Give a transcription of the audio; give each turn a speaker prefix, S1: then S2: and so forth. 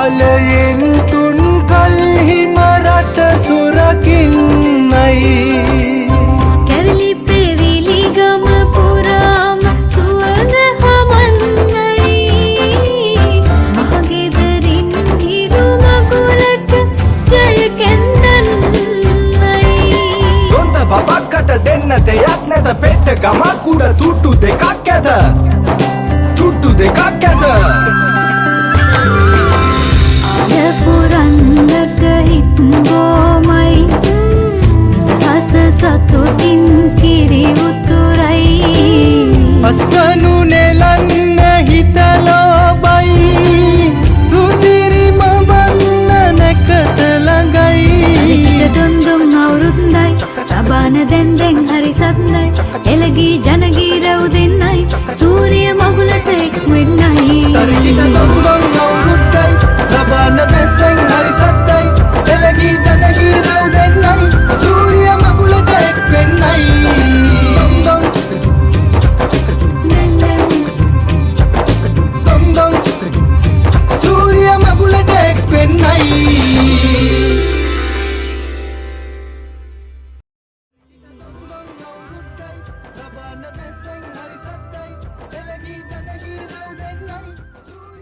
S1: බලයෙන් තුන් කල්හිම රට සුරකින්නයි
S2: කැවිලි පෙවිලි ගම පුරාම සුවඳ හමන්නයි මහගෙදරින් හිරු මගුලට ජය කැන්දන්නයි
S1: හොඳ බබක්කට දෙන්න දෙයක් නැත පෙට්ට ගමක් උඩ තුට්ටු දෙකක් ඇත තුට්ටු දෙකක් ඇත
S2: පුරන්නට හිත් බෝමයි හස සතුටින් කිරි උතුරයි
S1: අස්වනු නෙලන්න හිතලෝබයි රුසිරිම වන්න නැකත ළඟයි
S2: දුම්දුම් අවුරුද්දයි රබාන දැන් හරි සත්නයි එළගී ජනගී රැව් දෙන්නයි සූරිය මගුලට එක් වෙන්නයි
S1: තරිකිට දුම්දුම් අවුරුද්දයි රබාන දැන් හරි සත්නයි එළගී ජනගී රැව් දෙන්නයි සූරිය මගුලට එක් වෙන්නයි දුම්දුම් සූරිය මගුලට එක් වෙන්නයි